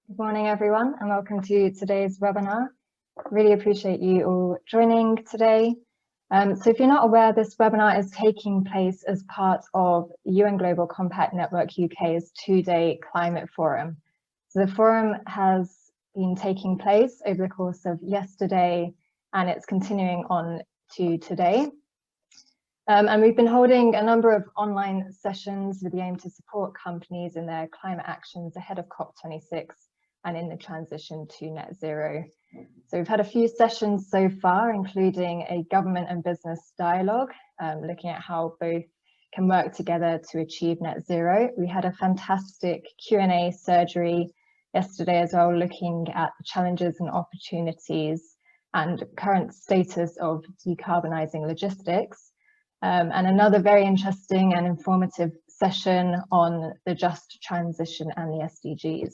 Good morning, everyone, and welcome to today's webinar. Really appreciate you all joining today. So if you're not aware, this webinar is taking place as part of UN Global Compact Network UK's two-day climate forum. So the forum has been taking place over the course of yesterday, and it's continuing on to today. And we've been holding a number of online sessions with the aim to support companies in their climate actions ahead of COP26 and in the transition to net zero. So we've had a few sessions so far, including a government and business dialogue, looking at how both can work together to achieve net zero. We had a fantastic Q&A surgery yesterday as well, looking at the challenges and opportunities and current status of decarbonising logistics. And another very interesting and informative session on the just transition and the SDGs.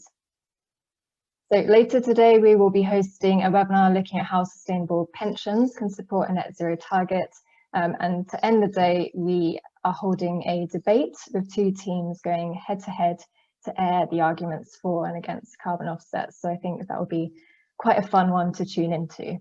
So later today, we will be hosting a webinar looking at how sustainable pensions can support a net zero target. And to end the day, we are holding a debate with two teams going head to head to air the arguments for and against carbon offsets. So I think that will be quite a fun one to tune into.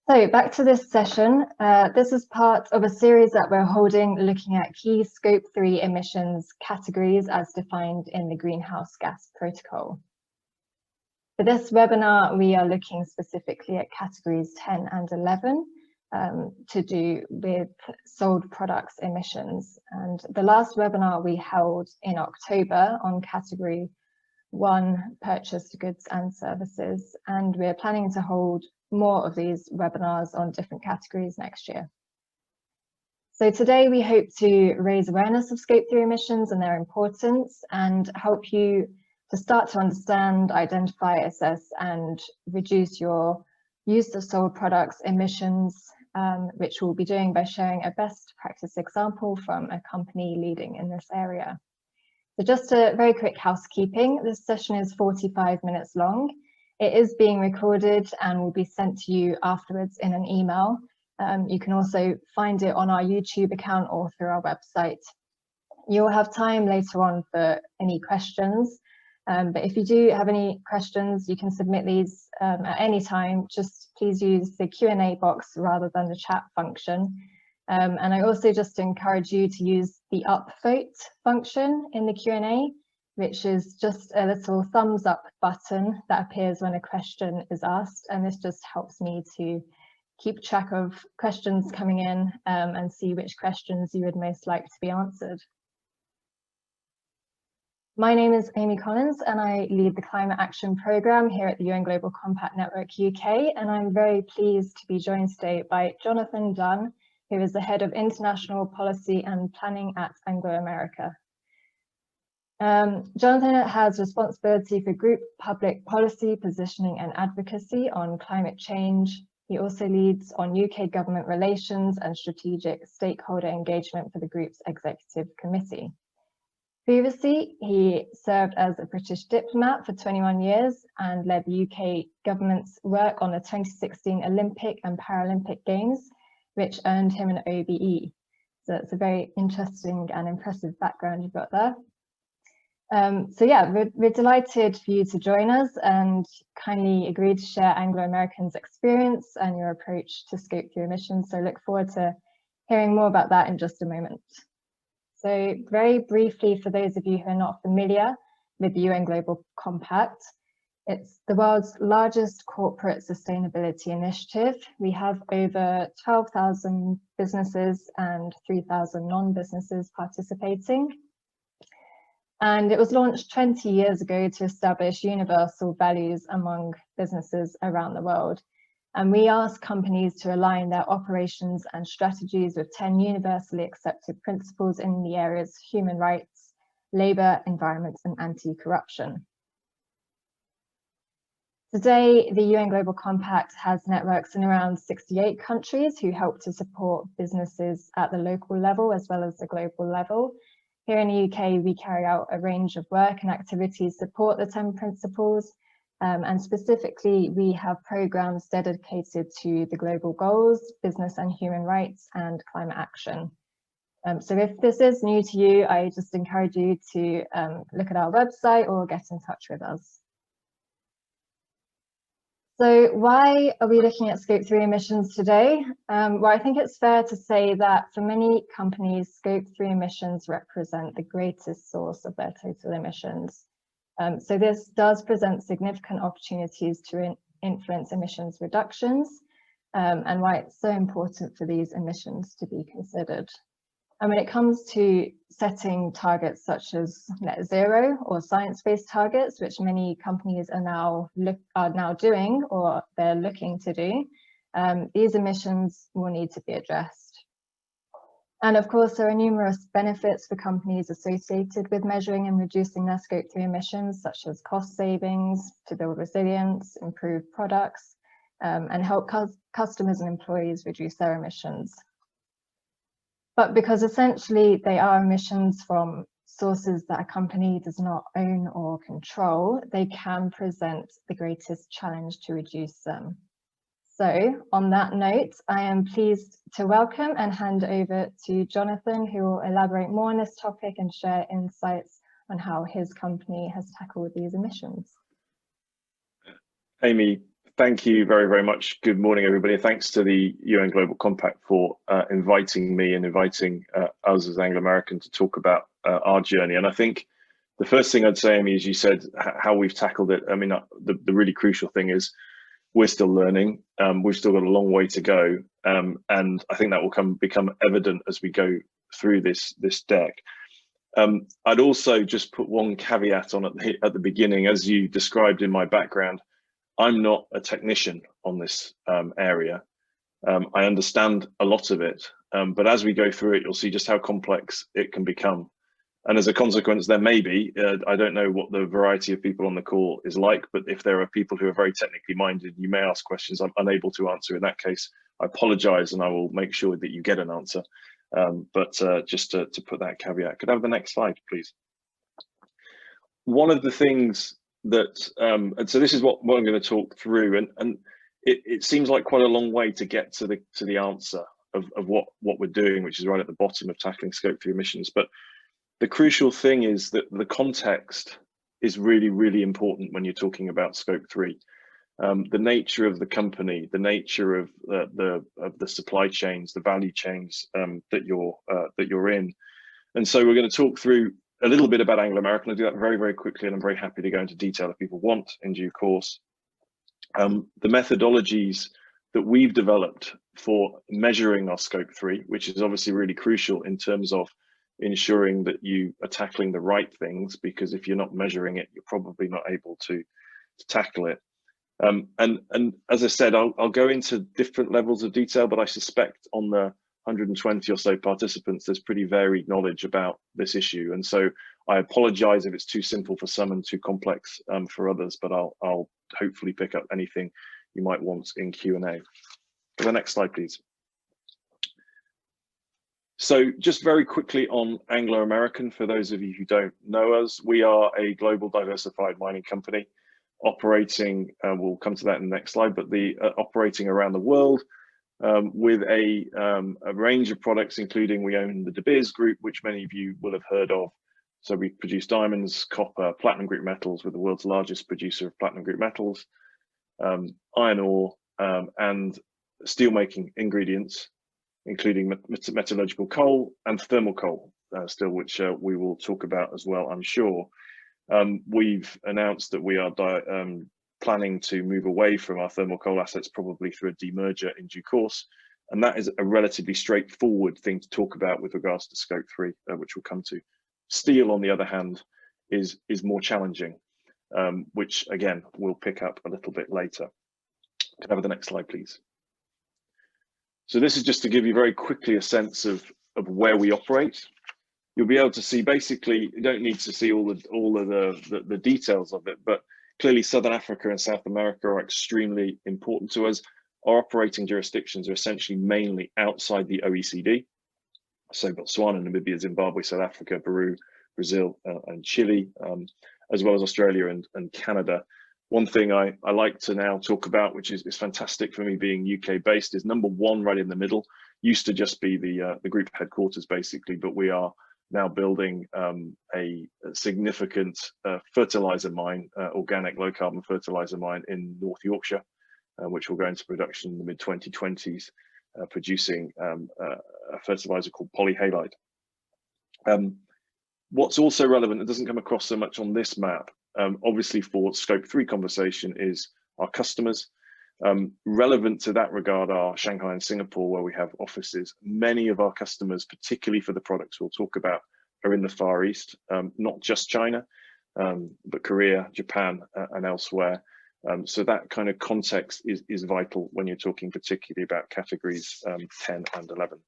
So back to this session, this is part of a series that we're holding looking at key Scope 3 emissions categories as defined in the Greenhouse Gas Protocol. For this webinar, we are looking specifically at categories 10 and 11 to do with sold products emissions. And the last webinar we held in October on category 1, purchased goods and services, and we're planning to hold more of these webinars on different categories next year. So today we hope to raise awareness of Scope 3 emissions and their importance and help you to start to understand, identify, assess and reduce your use of sold products emissions, which we'll be doing by sharing a best practice example from a company leading in this area. So just a very quick housekeeping, this session is 45 minutes long. It is being recorded and will be sent to you afterwards in an email. You can also find it on our YouTube account or through our website. You'll have time later on for any questions, but if you do have any questions, you can submit these at any time. Just please use the Q&A box rather than the chat function. And I also just encourage you to use the upvote function in the Q&A, which is just a little thumbs up button that appears when a question is asked. And this just helps me to keep track of questions coming in and see which questions you would most like to be answered. My name is Amy Collins and I lead the Climate Action Programme here at the UN Global Compact Network UK. And I'm very pleased to be joined today by Jonathan Dunn, who is the Head of International Policy and Planning at Anglo American. Jonathan has responsibility for group public policy, positioning and advocacy on climate change. He also leads on UK government relations and strategic stakeholder engagement for the group's executive committee. Previously, he served as a British diplomat for 21 years and led the UK government's work on the 2016 Olympic and Paralympic Games, which earned him an OBE. So it's a very interesting and impressive background you've got there. So yeah, we're delighted for you to join us and kindly agree to share Anglo American's experience and your approach to Scope 3 emissions. So look forward to hearing more about that in just a moment. So very briefly, for those of you who are not familiar with the UN Global Compact, it's the world's largest corporate sustainability initiative. We have over 12,000 businesses and 3,000 non-businesses participating. And it was launched 20 years ago to establish universal values among businesses around the world. And we ask companies to align their operations and strategies with 10 universally accepted principles in the areas human rights, labour, environment and anti-corruption. Today, the UN Global Compact has networks in around 68 countries who help to support businesses at the local level as well as the global level. Here in the UK, we carry out a range of work and activities to support the 10 principles, and specifically we have programmes dedicated to the global goals, business and human rights and climate action. So if this is new to you, I just encourage you to look at our website or get in touch with us. So why are we looking at Scope 3 emissions today? Well, I think it's fair to say that for many companies, Scope 3 emissions represent the greatest source of their total emissions. So this does present significant opportunities to influence emissions reductions, and why it's so important for these emissions to be considered. And when it comes to setting targets such as net zero or science-based targets, which many companies are now doing or they're looking to do, these emissions will need to be addressed. And of course, there are numerous benefits for companies associated with measuring and reducing their Scope 3 emissions, such as cost savings, to build resilience, improve products, and help customers and employees reduce their emissions. But because essentially they are emissions from sources that a company does not own or control, they can present the greatest challenge to reduce them. So on that note, I am pleased to welcome and hand over to Jonathan, who will elaborate more on this topic and share insights on how his company has tackled these emissions. Amy, thank you very, very much. Good morning, everybody. Thanks to the UN Global Compact for inviting me and inviting us as Anglo American to talk about our journey. And I think the first thing I'd say, Amy, is you said how we've tackled it. I mean, the really crucial thing is we're still learning. We've still got a long way to go. And I think that will become evident as we go through this deck. I'd also just put one caveat on at the beginning. As you described in my background, I'm not a technician on this area. I understand a lot of it, but as we go through it, you'll see just how complex it can become. And as a consequence, there may be, I don't know what the variety of people on the call is like, but if there are people who are very technically minded, you may ask questions I'm unable to answer. In that case, I apologize and I will make sure that you get an answer. But just to put that caveat, could I have the next slide, please? One of the things that, and so this is what I'm going to talk through, and it seems like quite a long way to get to the answer of what we're doing, which is right at the bottom of tackling Scope 3 emissions. But the crucial thing is that the context is really, really important when you're talking about Scope 3. The nature of the company, the nature of the supply chains, the value chains that you're in, and so we're going to talk through a little bit about Anglo American. I'll do that very, very quickly, and I'm very happy to go into detail if people want in due course. The methodologies that we've developed for measuring our Scope 3, which is obviously really crucial in terms of ensuring that you are tackling the right things, because if you're not measuring it, you're probably not able to tackle it. And as I said, I'll go into different levels of detail, but I suspect on the 120 or so participants, there's pretty varied knowledge about this issue. And so I apologize if it's too simple for some and too complex for others, but I'll hopefully pick up anything you might want in Q&A. The next slide, please. So just very quickly on Anglo American, for those of you who don't know us, we are a global diversified mining company operating, we'll come to that in the next slide, but operating around the world with a range of products, including we own the De Beers Group, which many of you will have heard of. So we produce diamonds, copper, platinum group metals. We're the world's largest producer of platinum group metals, iron ore, and steelmaking ingredients, including metallurgical coal and thermal coal still, which we will talk about as well, I'm sure. We've announced that we are planning to move away from our thermal coal assets, probably through a demerger in due course. And that is a relatively straightforward thing to talk about with regards to Scope 3, which we'll come to. Steel, on the other hand, is more challenging, which again, we'll pick up a little bit later. Can I have the next slide, please? So this is just to give you very quickly a sense of where we operate. You'll be able to see, basically, you don't need to see all of the details of it, but clearly Southern Africa and South America are extremely important to us. Our operating jurisdictions are essentially mainly outside the OECD. So Botswana, Namibia, Zimbabwe, South Africa, Peru, Brazil, and Chile, as well as Australia and Canada. One thing I like to now talk about, which is fantastic for me being UK based, is number one right in the middle. used to just be the group headquarters basically, but we are now building a significant fertilizer mine, organic low carbon fertilizer mine in North Yorkshire, which will go into production in the mid-2020s, producing a fertilizer called polyhalite. What's also relevant, it doesn't come across so much on this map, obviously for Scope 3 conversation, is our customers. Relevant to that regard are Shanghai and Singapore, where we have offices. Many of our customers, particularly for the products we'll talk about, are in the Far East, not just China, but Korea, Japan, and elsewhere. So that kind of context is vital when you're talking particularly about categories 10 and 11.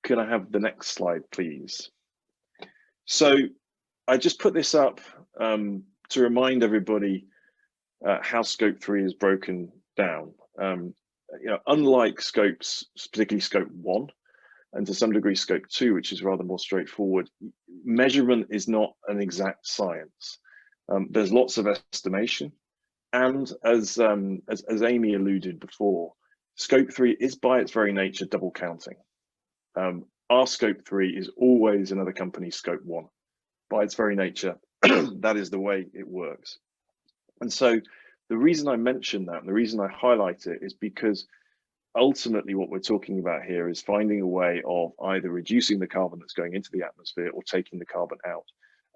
Could I have the next slide, please? So I just put this up to remind everybody how Scope 3 is broken down. Unlike scopes, particularly Scope 1, and to some degree Scope 2, which is rather more straightforward, measurement is not an exact science. There's lots of estimation, and as Amy alluded before, Scope 3 is by its very nature double counting. Our Scope 3 is always another company's Scope 1. By its very nature, that is the way it works. And so the reason I mention that, and the reason I highlight it, is because ultimately what we're talking about here is finding a way of either reducing the carbon that's going into the atmosphere or taking the carbon out.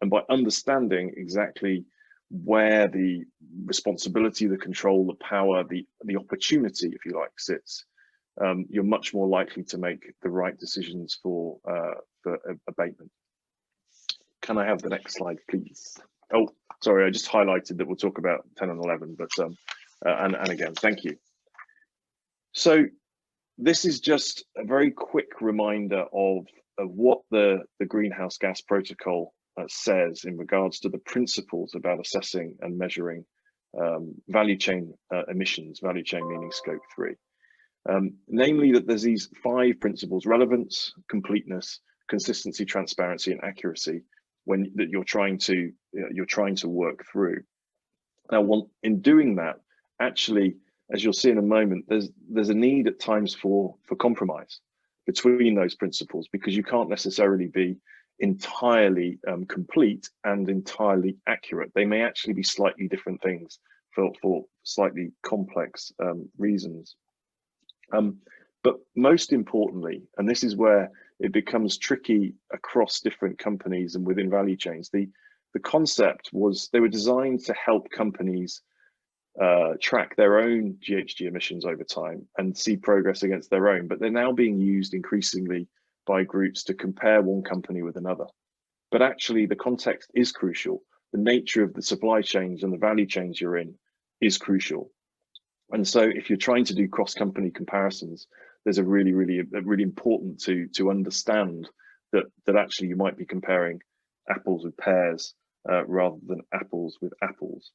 And by understanding exactly where the responsibility, the control, the power, the opportunity, if you like, sits, you're much more likely to make the right decisions for abatement. Can I have the next slide, please? Oh, sorry, I just highlighted that we'll talk about 10 and 11, but and again, thank you. So this is just a very quick reminder of what the greenhouse gas protocol says in regards to the principles about assessing and measuring value chain emissions, value chain meaning Scope 3. Namely that there's these 5 principles: relevance, completeness, consistency, transparency, and accuracy, that you're trying to work through. Now, in doing that, actually, as you'll see in a moment, there's a need at times for compromise between those principles, because you can't necessarily be entirely complete and entirely accurate. They may actually be slightly different things for slightly complex reasons. But most importantly, and this is where it becomes tricky across different companies and within value chains, the concept was they were designed to help companies track their own GHG emissions over time and see progress against their own, but they're now being used increasingly by groups to compare one company with another. But actually the context is crucial. The nature of the supply chains and the value chains you're in is crucial. And so if you're trying to do cross-company comparisons, there's a really important to understand that actually you might be comparing apples with pears rather than apples with apples.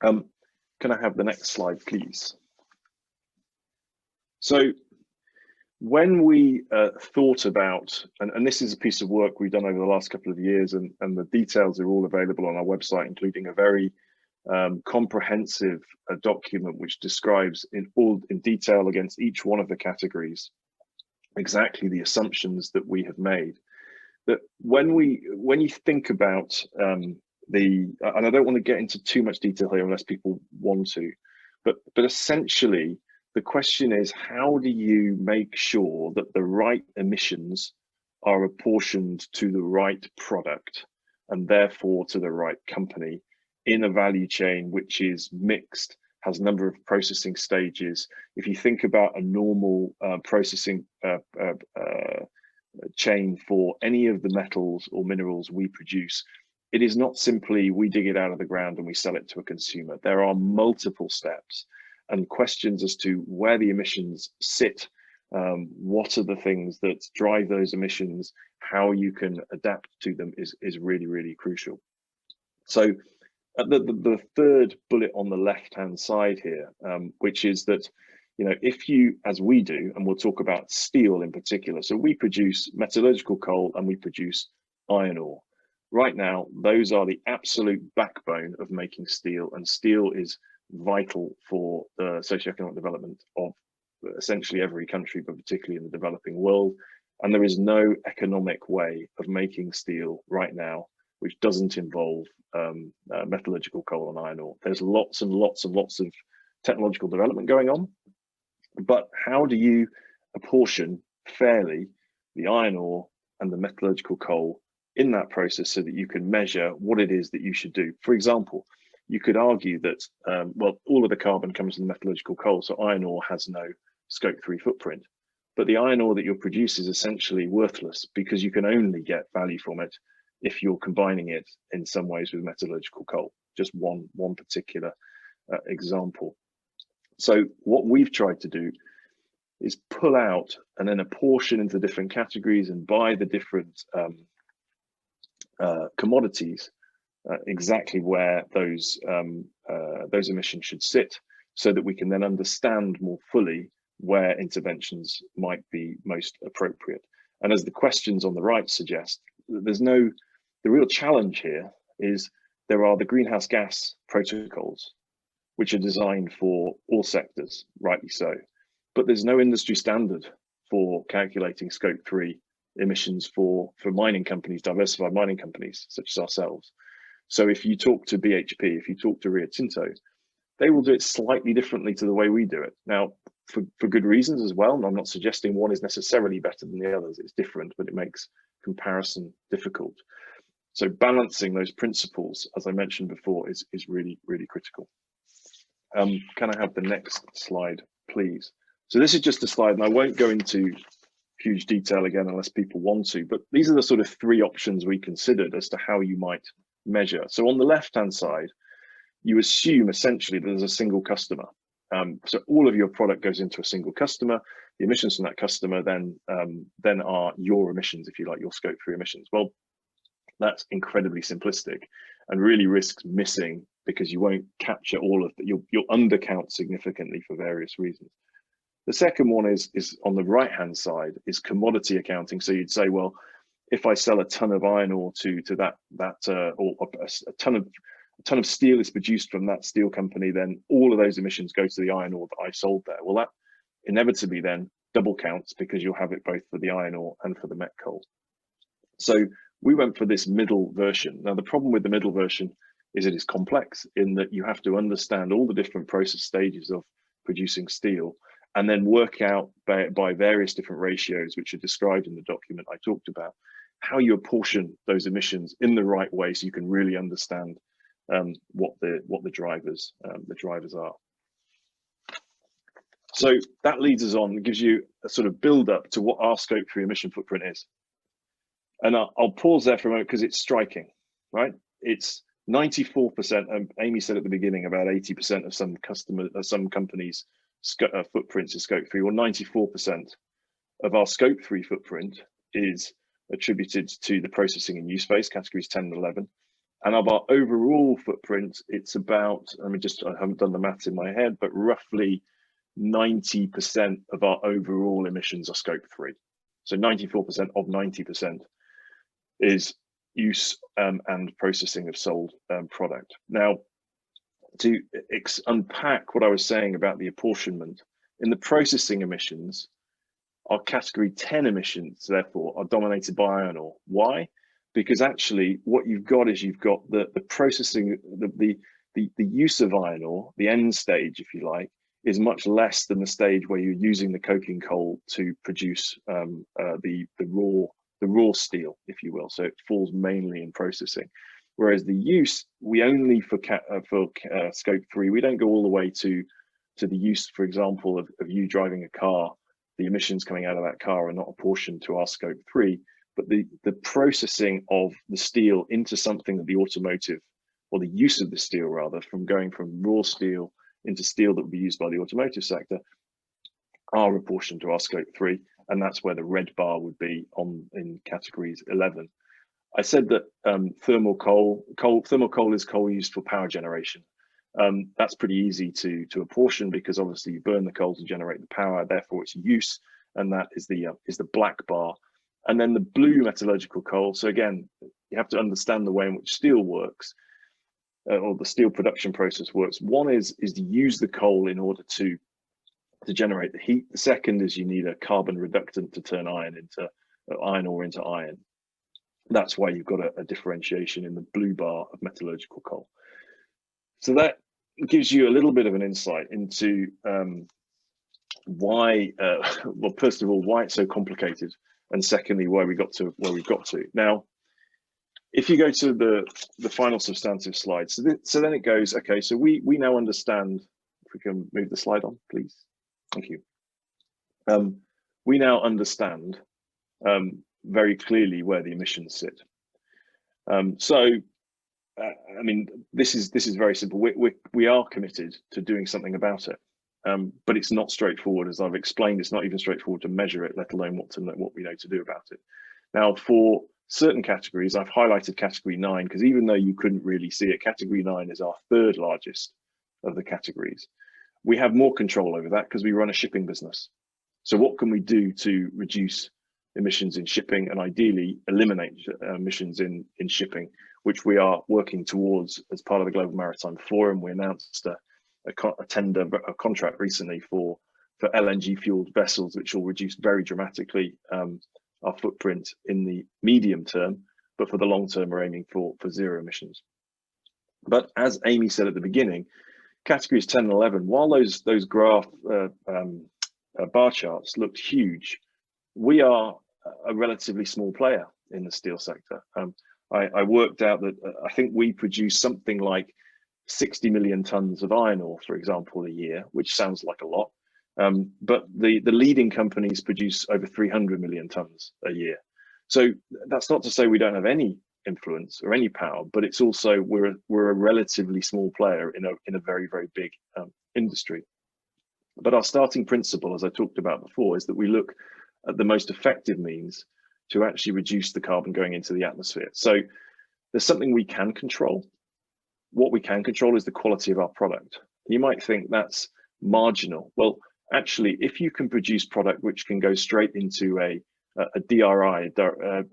Can I have the next slide, please? So when we thought about, and this is a piece of work we've done over the last couple of years, and the details are all available on our website, including a very comprehensive document which describes in detail against each one of the categories exactly the assumptions that we have made. That when you think about and I don't want to get into too much detail here unless people want to, but essentially the question is, how do you make sure that the right emissions are apportioned to the right product and therefore to the right company in a value chain which is mixed, has a number of processing stages? If you think about a normal processing chain for any of the metals or minerals we produce, it is not simply we dig it out of the ground and we sell it to a consumer. There are multiple steps and questions as to where the emissions sit, what are the things that drive those emissions, how you can adapt to them is really crucial. So the third bullet on the left-hand side here, which is that, if you, as we do, and we'll talk about steel in particular, so we produce metallurgical coal and we produce iron ore. Right now, those are the absolute backbone of making steel, and steel is vital for the socioeconomic development of essentially every country, but particularly in the developing world. And there is no economic way of making steel right now which doesn't involve metallurgical coal and iron ore. There's lots and lots and lots of technological development going on, but how do you apportion fairly the iron ore and the metallurgical coal in that process so that you can measure what it is that you should do? For example, you could argue that, well, all of the carbon comes from the metallurgical coal, so iron ore has no Scope 3 footprint. But the iron ore that you'll produce is essentially worthless because you can only get value from it if you're combining it in some ways with metallurgical coal. Just one particular example. So what we've tried to do is pull out and then apportion into different categories and buy the different commodities exactly where those emissions should sit, so that we can then understand more fully where interventions might be most appropriate. And as the questions on the right suggest, the real challenge here is there are the greenhouse gas protocols, which are designed for all sectors, rightly so, but there's no industry standard for calculating Scope 3 emissions for mining companies, diversified mining companies such as ourselves. So if you talk to BHP, if you talk to Rio Tinto, they will do it slightly differently to the way we do it. Now, for good reasons as well, and I'm not suggesting one is necessarily better than the others, it's different, but it makes comparison difficult. So balancing those principles, as I mentioned before, is really, really critical. Can I have the next slide, please? So this is just a slide, and I won't go into huge detail again unless people want to, but these are the sort of three options we considered as to how you might measure. So on the left-hand side, you assume essentially that there's a single customer. So all of your product goes into a single customer. The emissions from that customer then are your emissions, if you like, your Scope 3 emissions. Well, that's incredibly simplistic and really risks missing, because you won't capture all of that. You'll undercount significantly for various reasons. The second one is on the right-hand side, is commodity accounting. So you'd say, well, if I sell a ton of iron ore to or a ton of steel is produced from that steel company, then all of those emissions go to the iron ore that I sold there. Well, that inevitably then double counts, because you'll have it both for the iron ore and for the met coal. So we went for this middle version. Now, the problem with the middle version is it is complex in that you have to understand all the different process stages of producing steel, and then work out by various different ratios, which are described in the document I talked about, how you apportion those emissions in the right way so you can really understand what the drivers are. So that leads us on, gives you a sort of build up to what our Scope 3 emission footprint is. And I'll pause there for a moment because it's striking, right? It's 94%. Amy said at the beginning about 80% of some companies' footprints is Scope 3, or 94% of our Scope 3 footprint is attributed to the processing and use phase, categories 10 and 11. And of our overall footprint, it's about, I haven't done the maths in my head, but roughly 90% of our overall emissions are Scope 3. So 94% of 90% is use and processing of sold product. Now, to unpack what I was saying about the apportionment, in the processing emissions, our category 10 emissions, therefore, are dominated by iron ore. Why? Because actually what you've got is you've got the processing, the use of iron ore, the end stage, if you like, is much less than the stage where you're using the coking coal to produce the raw steel, if you will. So it falls mainly in processing. Whereas the use, we only for Scope 3, we don't go all the way to the use, for example, of you driving a car. The emissions coming out of that car are not apportioned to our Scope 3, but the processing of the steel into something that the automotive, or the use of the steel rather, from going from raw steel into steel that would be used by the automotive sector, are apportioned to our Scope 3, and that's where the red bar would be in categories 11. I said that thermal coal is coal used for power generation. That's pretty easy to apportion, because obviously you burn the coal to generate the power, therefore its use, and that is the black bar. And then the blue metallurgical coal. So again, you have to understand the way in which steel works, or the steel production process works. One is to use the coal in order to to generate the heat. The second is you need a carbon reductant to turn iron ore into iron. That's why you've got a differentiation in the blue bar of metallurgical coal. So that gives you a little bit of an insight into why, well, first of all, why it's so complicated, and secondly, why we got to where we've got to. Now, if you go to the final substantive slide, so then it goes, okay, so we now understand, if we can move the slide on, please. Thank you. We now understand very clearly where the emissions sit. I mean, this is very simple. We are committed to doing something about it, but it's not straightforward, as I've explained. It's not even straightforward to measure it, let alone what we know to do about it. Now, for certain categories, I've highlighted category 9 because even though you couldn't really see it, category 9 is our third largest of the categories. We have more control over that because we run a shipping business. So what can we do to reduce emissions in shipping and ideally eliminate emissions in shipping, which we are working towards as part of the Global Maritime Forum. We announced a contract recently for LNG fueled vessels, which will reduce very dramatically our footprint in the medium term, but for the long term, we're aiming for zero emissions. But as Amy said at the beginning, categories 10 and 11, while those graph bar charts looked huge, we are a relatively small player in the steel sector. I worked out that I think we produce something like 60 million tons of iron ore, for example, a year, which sounds like a lot. But the leading companies produce over 300 million tons a year. So that's not to say we don't have any influence or any power, but it's also we're a relatively small player in a very, very big industry. But our starting principle, as I talked about before, is that we look at the most effective means to actually reduce the carbon going into the atmosphere. So there's something we can control. What we can control is the quality of our product. You might think that's marginal. Well, actually, if you can produce product which can go straight into a DRI, I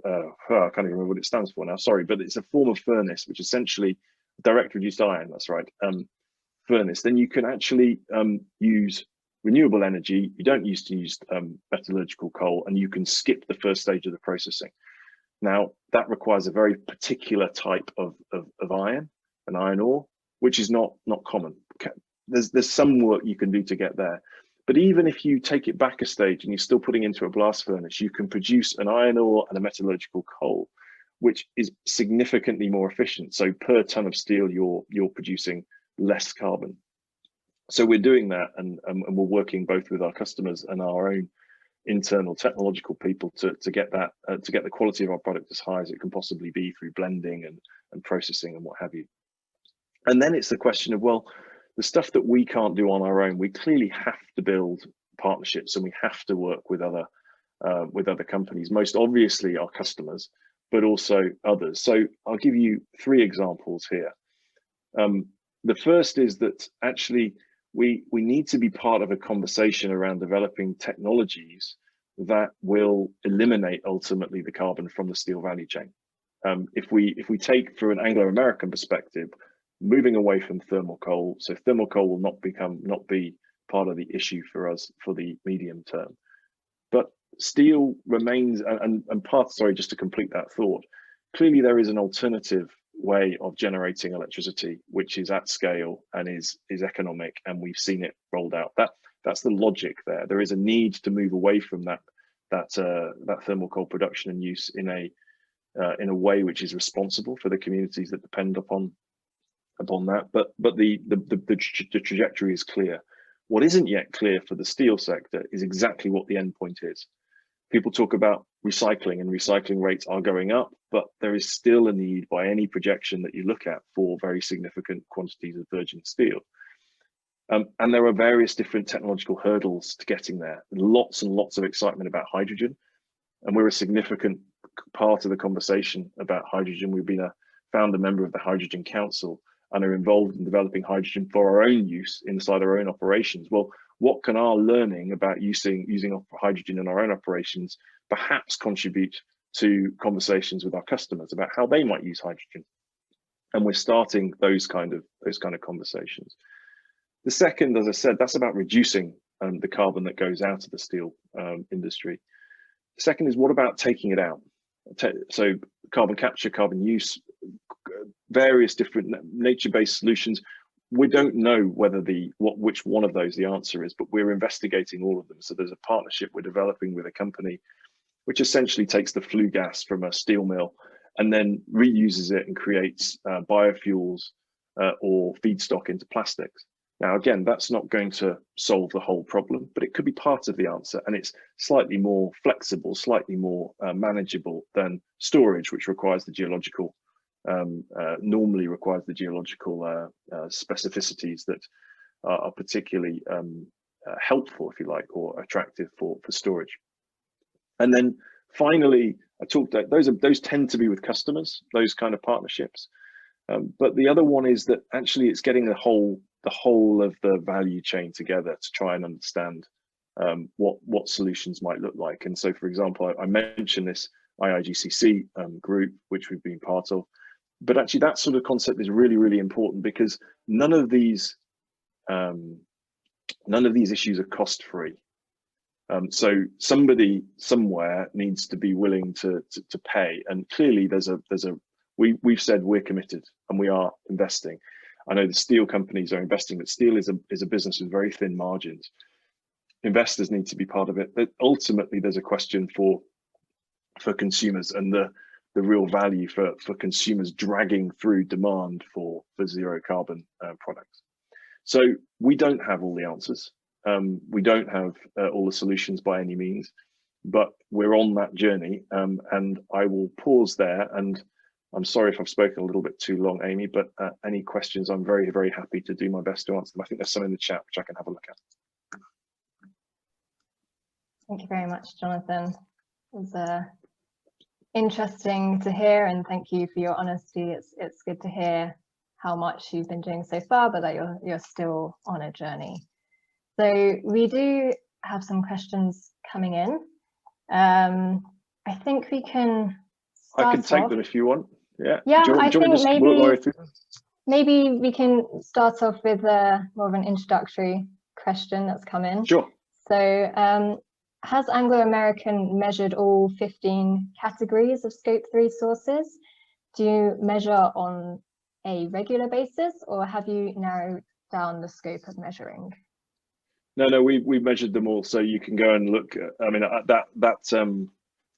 can't even remember what it stands for now, sorry, but it's a form of furnace, which essentially direct reduced iron, that's right, furnace, then you can actually use renewable energy. You don't use metallurgical coal, and you can skip the first stage of the processing. Now, that requires a very particular type of iron, an iron ore, which is not common. There's some work you can do to get there. But even if you take it back a stage and you're still putting into a blast furnace, you can produce an iron ore and a metallurgical coal, which is significantly more efficient. So per ton of steel, you're producing less carbon. So we're doing that, and we're working both with our customers and our own internal technological people to get that to get the quality of our product as high as it can possibly be through blending and processing and what have you. And then it's the question of, well, the stuff that we can't do on our own, we clearly have to build partnerships, and we have to work with other companies, most obviously our customers, but also others. So I'll give you 3 examples here. The first is that actually we need to be part of a conversation around developing technologies that will eliminate ultimately the carbon from the steel value chain. If we take through an Anglo American perspective, moving away from thermal coal, so thermal coal will not be part of the issue for us for the medium term. But steel remains, and part, sorry, just to complete that thought, clearly there is an alternative way of generating electricity which is at scale and is economic, and we've seen it rolled out. That's the logic there. There is a need to move away from that thermal coal production and use in a way which is responsible for the communities that depend upon that. But the trajectory is clear. What isn't yet clear for the steel sector is exactly what the end point is. People talk about recycling, and recycling rates are going up, but there is still a need by any projection that you look at for very significant quantities of virgin steel. And there are various different technological hurdles to getting there. Lots and lots of excitement about hydrogen, and we're a significant part of the conversation about hydrogen. We've been a founder member of the Hydrogen Council and are involved in developing hydrogen for our own use inside our own operations. Well, what can our learning about using hydrogen in our own operations perhaps contribute to conversations with our customers about how they might use hydrogen? And we're starting those kind of conversations. The second, as I said, that's about reducing the carbon that goes out of the steel industry. Second is, what about taking it out? So carbon capture, carbon use, various different nature-based solutions. We don't know whether which one of those the answer is, but we're investigating all of them. So there's a partnership we're developing with a company which essentially takes the flue gas from a steel mill and then reuses it and creates biofuels or feedstock into plastics. Now, again, that's not going to solve the whole problem, but it could be part of the answer, and it's slightly more flexible, slightly more manageable than storage, which requires the geological, normally requires the geological specificities that are particularly helpful, if you like, or attractive for storage. And then finally, I talked about those tend to be with customers, those kind of partnerships. But the other one is that actually it's getting the whole of the value chain together to try and understand what solutions might look like. And so, for example, I mentioned this IIGCC group, which we've been part of, but actually that sort of concept is really, really important, because none of these issues are cost-free. So somebody somewhere needs to be willing to pay, and clearly we've said we're committed and we are investing. I know the steel companies are investing, but steel is a business with very thin margins. Investors need to be part of it, but ultimately there's a question for consumers and the real value for consumers dragging through demand for zero carbon products. So we don't have all the answers. We don't have all the solutions by any means, but we're on that journey. And I will pause there, and I'm sorry if I've spoken a little bit too long, Amy, but any questions, I'm very, very happy to do my best to answer them. I think there's some in the chat which I can have a look at. Thank you very much, Jonathan. It was interesting to hear, and thank you for your honesty. It's good to hear how much you've been doing so far, but that you're still on a journey. So we do have some questions coming in. I think we can start I can take off. them if you want. Yeah. Yeah, I think maybe we can start off with more of an introductory question that's come in. Sure. So has Anglo American measured all 15 categories of Scope 3 sources? Do you measure on a regular basis, or have you narrowed down the scope of measuring? No, we've measured them all, so you can go and look. I mean,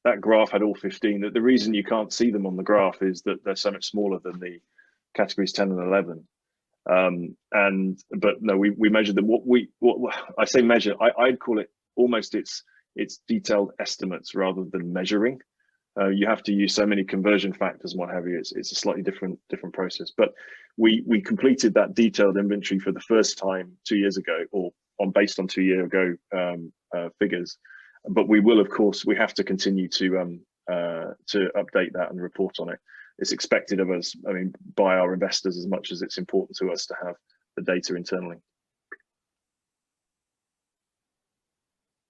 that graph had all 15. The reason you can't see them on the graph is that they're so much smaller than the categories 10 and 11. But no, we measured them. What I say measure, I'd call it almost it's detailed estimates rather than measuring. You have to use so many conversion factors and what have you. It's a slightly different process. But we completed that detailed inventory for the first time 2 years ago, or based on 2 year ago figures. But we will, of course, we have to continue to update that and report on it. It's expected of us, I mean, by our investors as much as it's important to us to have the data internally.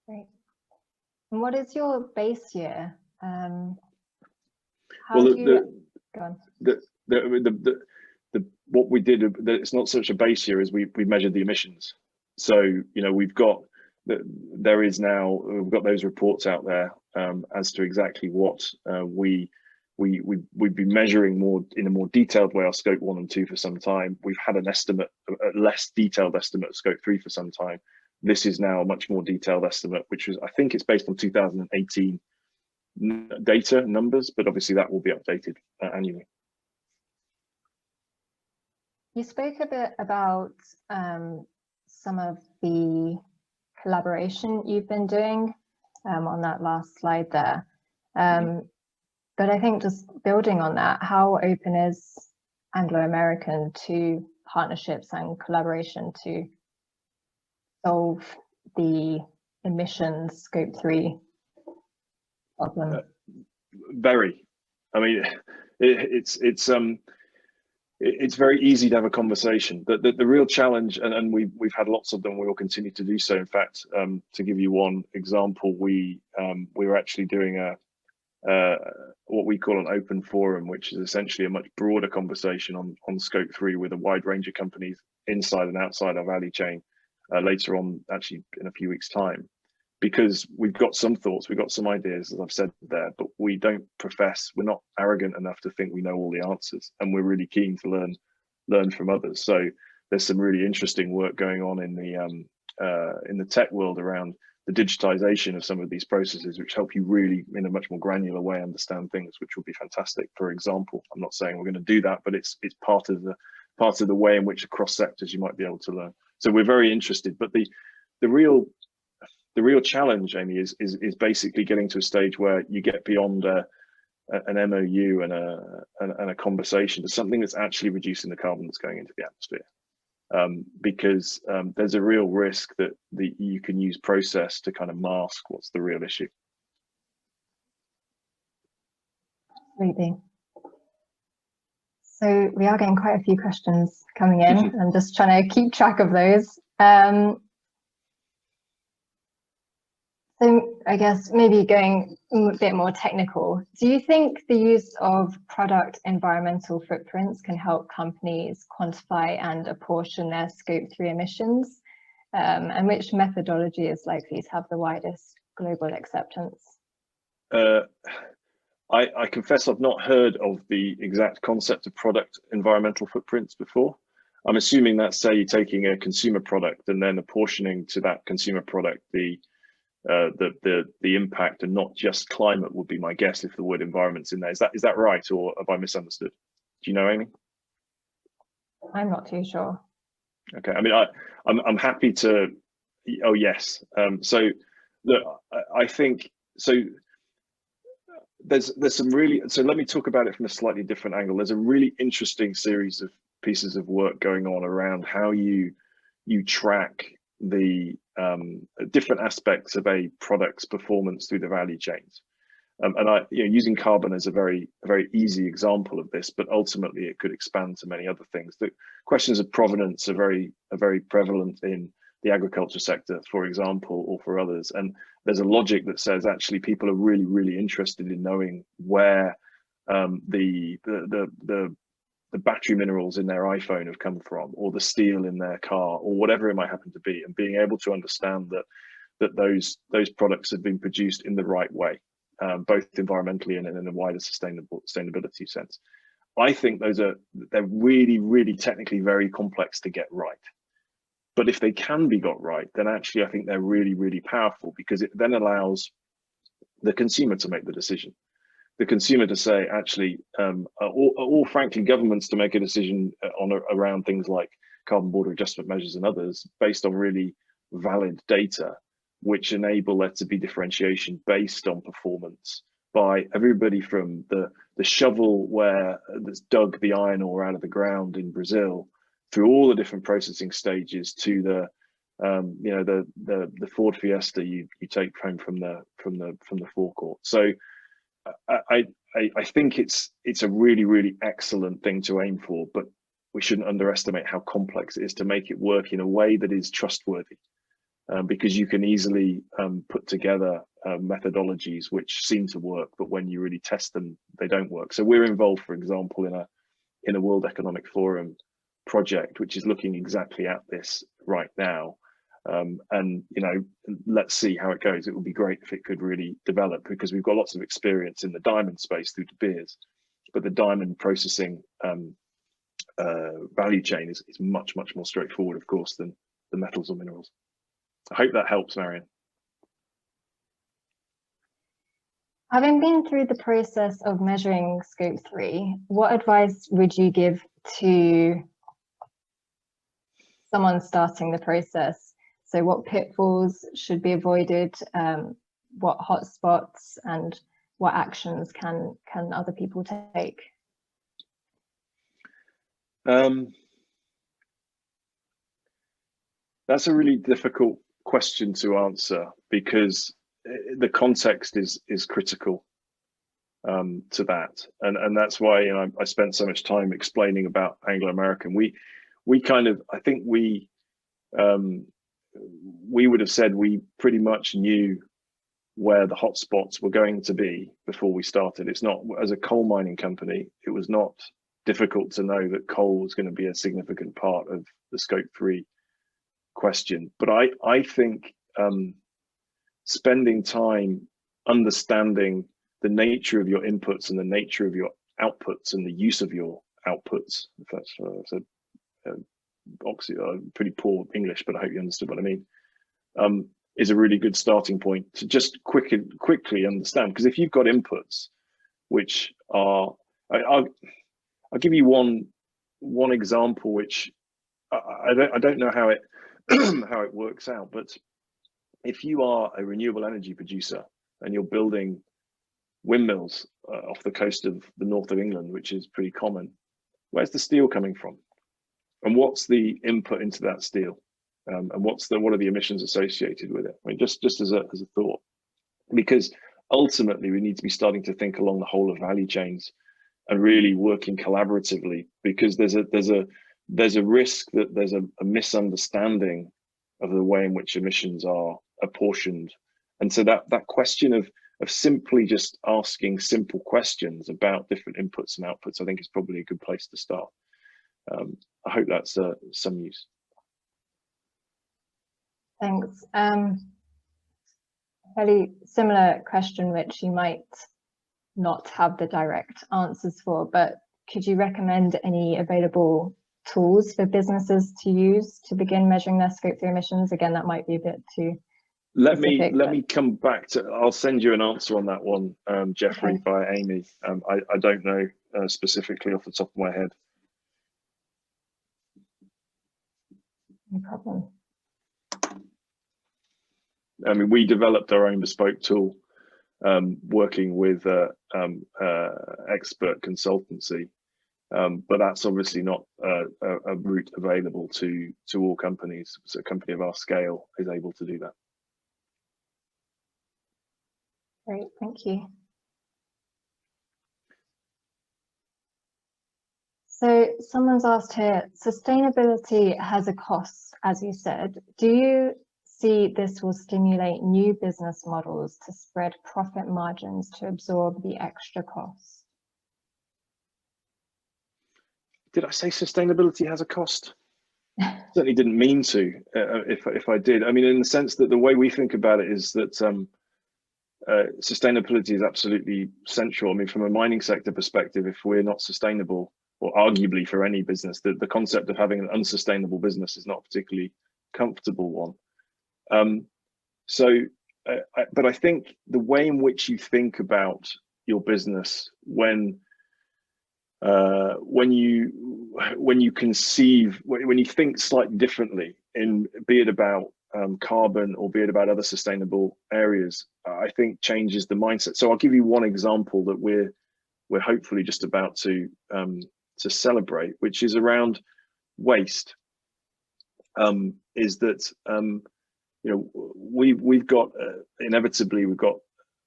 Great. And what is your base year? What we did, it's not such a base year as we measured the emissions. So, you know, we've got those reports out there as to exactly what we'd be measuring more in a more detailed way, our Scope 1 and 2 for some time. We've had an estimate, a less detailed estimate of Scope 3 for some time. This is now a much more detailed estimate, which was, I think it's based on 2018 data numbers, but obviously that will be updated annually. You spoke a bit about some of the collaboration you've been doing on that last slide there. But I think just building on that, how open is Anglo American to partnerships and collaboration to solve the emissions Scope 3 problem? Very. I mean, it's very easy to have a conversation. The real challenge, and we've had lots of them, we will continue to do so. In fact, to give you one example, we were actually doing what we call an open forum, which is essentially a much broader conversation on Scope 3 with a wide range of companies inside and outside our value chain. later on, actually in a few weeks' time, because we've got some thoughts, we've got some ideas, as I've said there, but we don't profess, we're not arrogant enough to think we know all the answers, and we're really keen to learn from others. So there's some really interesting work going on in the tech world around the digitization of some of these processes, which help you really, in a much more granular way, understand things, which will be fantastic. For example, I'm not saying we're going to do that, but it's part of the way in which across sectors you might be able to learn. So we're very interested, but the real challenge, Amy, is basically getting to a stage where you get beyond an MOU and a conversation to something that's actually reducing the carbon that's going into the atmosphere. Because there's a real risk that you can use process to kind of mask what's the real issue. Absolutely. So we are getting quite a few questions coming in. I'm just trying to keep track of those. So I guess maybe going a bit more technical, do you think the use of product environmental footprints can help companies quantify and apportion their Scope 3 emissions? And which methodology is likely to have the widest global acceptance? I confess I've not heard of the exact concept of product environmental footprints before. I'm assuming that's, say, you're taking a consumer product and then apportioning to that consumer product the impact, and not just climate, would be my guess if the word environment's in there. Is that right, or have I misunderstood? Do you know, Amy? I'm not too sure. Okay, I mean, I'm happy to. Oh yes. So look, I think so. There's some really, so let me talk about it from a slightly different angle. There's a really interesting series of pieces of work going on around how you track the different aspects of a product's performance through the value chains. And using carbon as a very easy example of this, but ultimately it could expand to many other things. The questions of provenance are very prevalent in the agriculture sector, for example, or for others. And there's a logic that says actually people are really interested in knowing where the battery minerals in their iPhone have come from, or the steel in their car, or whatever it might happen to be, and being able to understand that those products have been produced in the right way, both environmentally and in a wider sustainability sense. I think they're really technically very complex to get right. But if they can be got right, then actually I think they're really powerful, because it then allows the consumer to make the decision. The consumer to say, actually, or frankly, governments to make a decision around things like carbon border adjustment measures and others based on really valid data, which enable there to be differentiation based on performance by everybody from the shovel that's dug the iron ore out of the ground in Brazil, through all the different processing stages, to the Ford Fiesta you take home from the forecourt. So I think it's a really excellent thing to aim for, but we shouldn't underestimate how complex it is to make it work in a way that is trustworthy, because you can easily put together methodologies which seem to work, but when you really test them, they don't work. So we're involved, for example, in a World Economic Forum project, which is looking exactly at this right now. And let's see how it goes. It would be great if it could really develop, because we've got lots of experience in the diamond space through De Beers, but the diamond processing value chain is much more straightforward, of course, than the metals or minerals. I hope that helps, Marion. Having been through the process of measuring Scope 3, what advice would you give to someone starting the process? So what pitfalls should be avoided, what hotspots, and what actions can other people take? That's a really difficult question to answer, because the context is critical to that, and that's why I spent so much time explaining about Anglo American. We kind of, I think we would have said we pretty much knew where the hotspots were going to be before we started. It's not, as a coal mining company, it was not difficult to know that coal was going to be a significant part of the Scope 3 question, but I think spending time understanding the nature of your inputs and the nature of your outputs and the use of your outputs, if that's pretty poor English, but I hope you understood what I mean, is a really good starting point to just quickly understand. Because if you've got inputs which are, I'll give you one example, which I don't know how it how it works out, but if you are a renewable energy producer and you're building windmills off the coast of the north of England, which is pretty common, where's the steel coming from? And what's the input into that steel? And what are the emissions associated with it? I mean, just as a thought, because ultimately we need to be starting to think along the whole of value chains and really working collaboratively, because there's a risk that there's a misunderstanding of the way in which emissions are apportioned. And so that question of simply just asking simple questions about different inputs and outputs, I think is probably a good place to start. I hope that's some use. Thanks. Fairly similar question, which you might not have the direct answers for, but could you recommend any available tools for businesses to use to begin measuring their Scope 3 emissions? Again, that might be a bit too specific, let me come back to, I'll send you an answer on that one, Jeffrey, okay, via Amy. I don't know specifically off the top of my head. No problem. I mean, we developed our own bespoke tool, working with expert consultancy, but that's obviously not a route available to all companies. So a company of our scale is able to do that. Great, thank you. So someone's asked here, sustainability has a cost, as you said. Do you see this will stimulate new business models to spread profit margins to absorb the extra costs? Did I say sustainability has a cost? Certainly didn't mean to, if I did. I mean, in the sense that the way we think about it is that sustainability is absolutely central. I mean, from a mining sector perspective, if we're not sustainable, or arguably for any business, the concept of having an unsustainable business is not a particularly comfortable one. But I think the way in which you think about your business when you think slightly differently, be it about carbon or be it about other sustainable areas, I think changes the mindset. So I'll give you one example that we're hopefully just about to celebrate, which is around waste. Is that you know, we've got inevitably we've got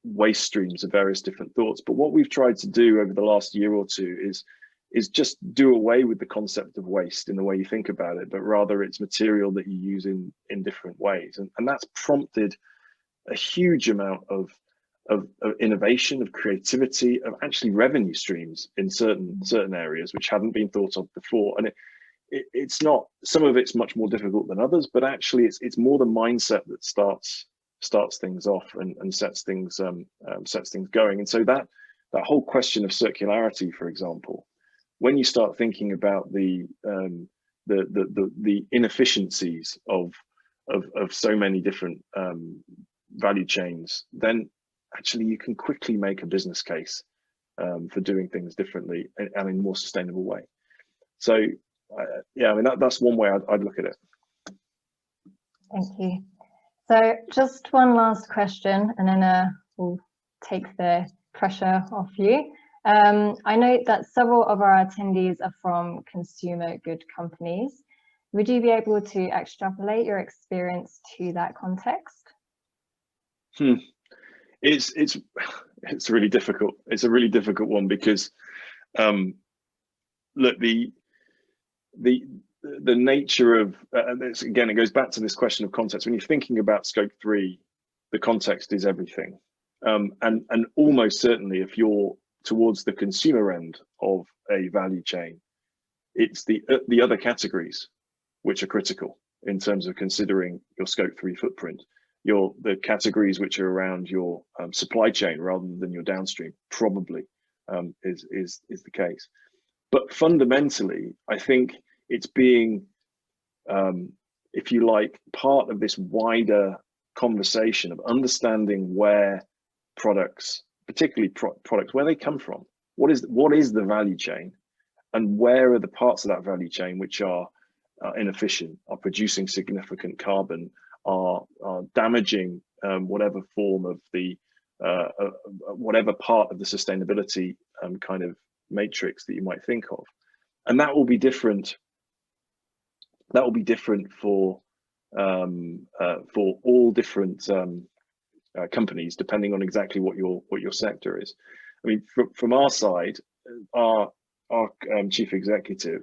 waste streams of various different thoughts, but what we've tried to do over the last year or two is just do away with the concept of waste in the way you think about it, but rather it's material that you use in different ways, and that's prompted a huge amount of innovation, of creativity, of actually revenue streams in certain areas which hadn't been thought of before. And it's not, some of it's much more difficult than others, but actually it's more the mindset that starts things off and sets things going. And so that whole question of circularity, for example, when you start thinking about the inefficiencies of so many different value chains, then actually you can quickly make a business case for doing things differently and in a more sustainable way. So yeah, I mean that's one way I'd look at it. Thank you. So just one last question, and then we'll take the pressure off you. I note that several of our attendees are from consumer good companies. Would you be able to extrapolate your experience to that context? It's really difficult. It's a really difficult one because look, the nature of again, it goes back to this question of context. When you're thinking about Scope 3, the context is everything, and almost certainly if you're towards the consumer end of a value chain, it's the other categories which are critical. in terms of considering your scope 3 footprint. The categories which are around your supply chain rather than your downstream probably is the case. But fundamentally, I think it's being, if you like, part of this wider conversation of understanding where products, particularly products, where they come from. What is the value chain, and where are the parts of that value chain which are inefficient, are producing significant carbon, are damaging whatever form of the whatever part of the sustainability kind of matrix that you might think of. And that will be different. That will be different for all different companies, depending on exactly what your sector is. I mean, from our side, our chief executive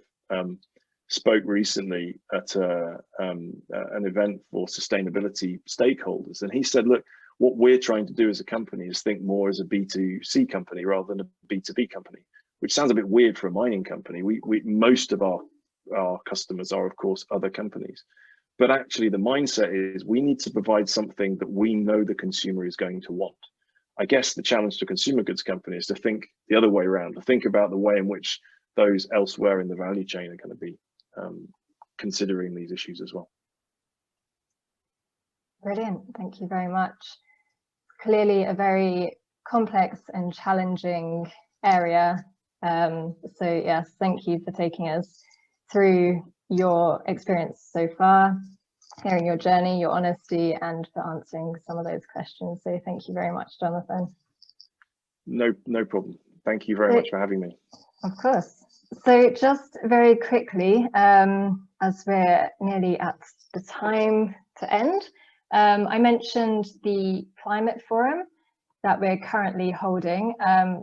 spoke recently at an event for sustainability stakeholders, and he said, look, what we're trying to do as a company is think more as a B2C company rather than a B2B company, which sounds a bit weird for a mining company. Most of our customers are, of course, other companies. But actually the mindset is we need to provide something that we know the consumer is going to want. I guess the challenge to consumer goods companies is to think the other way around, to think about the way in which those elsewhere in the value chain are going to be considering these issues as well. Brilliant, thank you very much. Clearly a very complex and challenging area. So yes, thank you for taking us through your experience so far, hearing your journey, your honesty, and for answering some of those questions. So thank you very much, Jonathan. No problem. Thank you very much for having me. Of course. So just very quickly, as we're nearly at the time to end, I mentioned the climate forum that we're currently holding.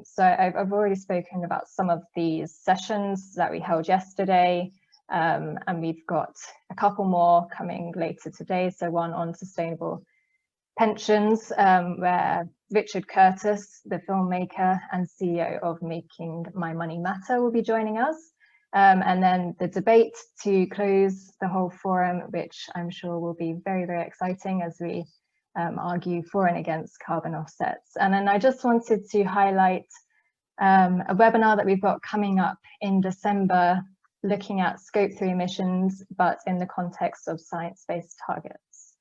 So I've already spoken about some of these sessions that we held yesterday. And we've got a couple more coming later today. So one on sustainable pensions, where Richard Curtis, the filmmaker and CEO of Making My Money Matter, will be joining us. And then the debate to close the whole forum, which I'm sure will be very, very exciting as we argue for and against carbon offsets. And then I just wanted to highlight a webinar that we've got coming up in December, looking at scope 3 emissions, but in the context of science-based targets.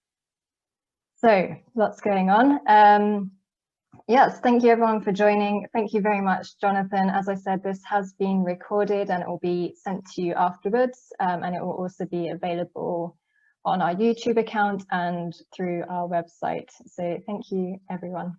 So lots going on. Yes, thank you everyone for joining. Thank you very much, Jonathan. As I said, this has been recorded and it will be sent to you afterwards, and it will also be available on our YouTube account and through our website. So thank you, everyone.